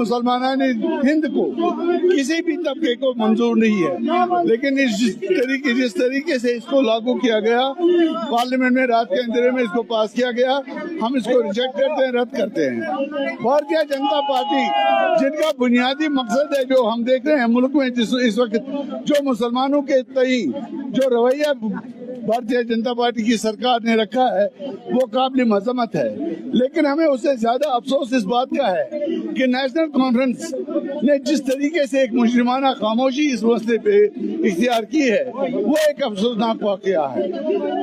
मुसलमान हिंद को किसी भी तबके को मंजूर नहीं है, लेकिन जिस तरीके से इसको लागू किया गया पार्लियामेंट में रात के अंधेरे में इसको पास किया गया, हम इसको रिजेक्ट करते हैं, रद्द करते हैं। भारतीय जनता पार्टी जिनका बुनियादी मकसद है, जो हम देख रहे हैं मुल्क में इस वक्त जो मुसलमानों के तई जो रवैया भारतीय जनता पार्टी की सरकार ने रखा है वो काबिल मजम्मत है, लेकिन हमें उससे ज्यादा अफसोस इस बात का है कि नेशनल कॉन्फ्रेंस ने जिस तरीके से एक मुजरिमाना खामोशी इस मसले पे इख्तियार की है वो एक अफसोसनाक वाकया है।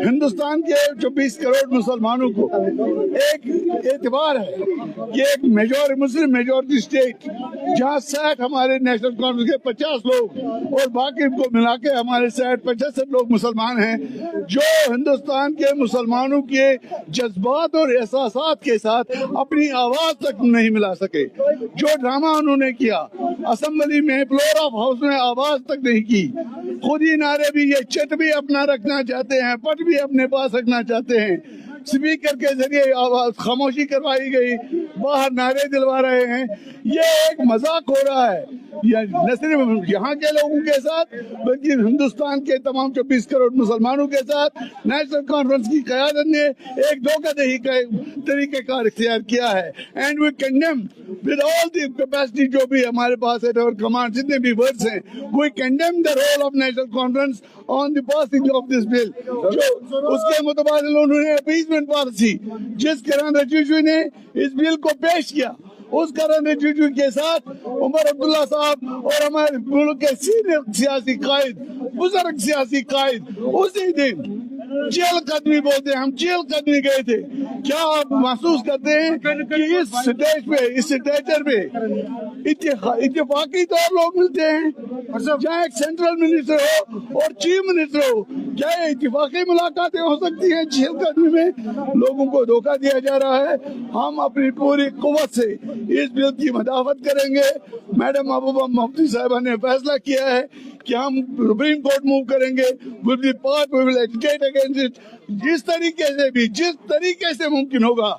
हिंदुस्तान के 24 करोड़ मुसलमानों को एक एतबार है कि एक मुस्लिम मेजॉरिटी स्टेट जहाँ 60 हमारे नेशनल कॉन्फ्रेंस के 50 लोग और बाकी को मिला के हमारे 65 लोग मुसलमान हैं, जो हिंदुस्तान के मुसलमानों के जज्बात और एहसासात के साथ अपनी आवाज तक नहीं मिला सके। जो ड्रामा उन्होंने किया असेंबली में, फ्लोर ऑफ हाउस में आवाज तक नहीं की, खुद ही नारे भी ये चिट भी अपना रखना चाहते हैं, पट भी अपने पास रखना चाहते हैं, स्पीकर के जरिए आवाज खामोशी करवाई गई, बाहर नारे दिलवा रहे हैं। ये एक मजाक हो रहा है न सिर्फ यहाँ के लोगों के साथ बल्कि हिंदुस्तान के तमाम 24 करोड़ मुसलमानों के साथ। नेशनल कॉन्फ्रेंस की क़यादत ने एक धोखाधड़ी का तरीक़ेकार इख्तियार किया है and we condemn with all the capacity जो भी हमारे पास है और कमांड जितने भी वर्ड्स हैं, we condemn the role of national conference on the passing of this bill. जो उसके मुताबिक उन्होंने अपीसमेंट पॉलिसी जिस किरण रिजिजू ने इस बिल को पेश किया, उस किरण रिजिजू के साथ उमर अब्दुल्ला साहब और हमारे मुल्क के सीनियर सियासी कायद, बुजुर्ग सियासी कायद उसी दिन जेल कदमी बोलते हैं, हम जेल कदमी गए थे। क्या आप महसूस करते हैं कि इस स्टेज पे, इस स्टेजर पे इत्तेफाकी तौर लोग मिलते हैं, चाहे एक सेंट्रल मिनिस्टर हो और चीफ मिनिस्टर हो, क्या इत्तेफाकी मुलाकातें हो सकती हैं जेल कदमी में? लोगों को धोखा दिया जा रहा है। हम अपनी पूरी कुव्वत से इस बिल की मदाफत करेंगे। मैडम महबूबा मुफ्ती साहिबा ने फैसला किया है कि हम सुप्रीम कोर्ट मूव करेंगे, will be part, we will educate against it. जिस तरीके से मुमकिन होगा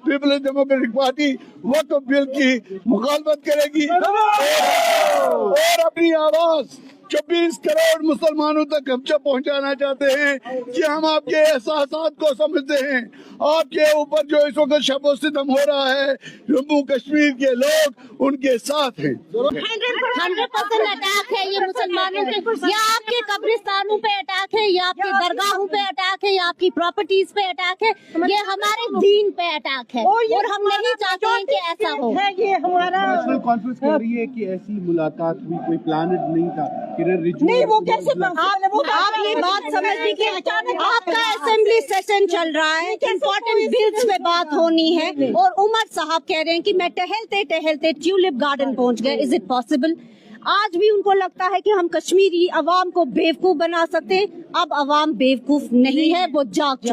पीपल्स डेमोक्रेटिक पार्टी वक्फ बिल की मुखालफत करेगी और अपनी आवाज 24 करोड़ मुसलमानों तक हम जब पहुंचाना चाहते हैं कि हम आपके एहसासात को समझते हैं। आपके ऊपर जो इस वक्त शब सितम हो रहा है, जम्मू कश्मीर के लोग उनके साथ हैं। 100% अटैक है ये मुसलमानों पे, या आपके कब्रिस्तानों पे अटैक है, या आपके दरगाहों पे अटैक है, या आपकी प्रॉपर्टीज पे अटैक है, ये हमारे दीन पे अटैक है और हम नहीं चाहते हैं कि ऐसा हो। ये हमारा नेशनल कॉन्फ्रेंस कह रही है कि ऐसी मुलाकात हुई, कोई प्लानड नहीं था। नहीं, वो कैसे आप ये बात समझती कि आपका असेंबली सेशन चल रहा है, इम्पोर्टेंट बिल्स पे बात होनी है और उमर साहब कह रहे हैं कि मैं टहलते टहलते ट्यूलिप गार्डन पहुंच गए। Is it possible? आज भी उनको लगता है कि हम कश्मीरी अवाम को बेवकूफ बना सकते हैं। अब अवाम बेवकूफ नहीं है, वो जाग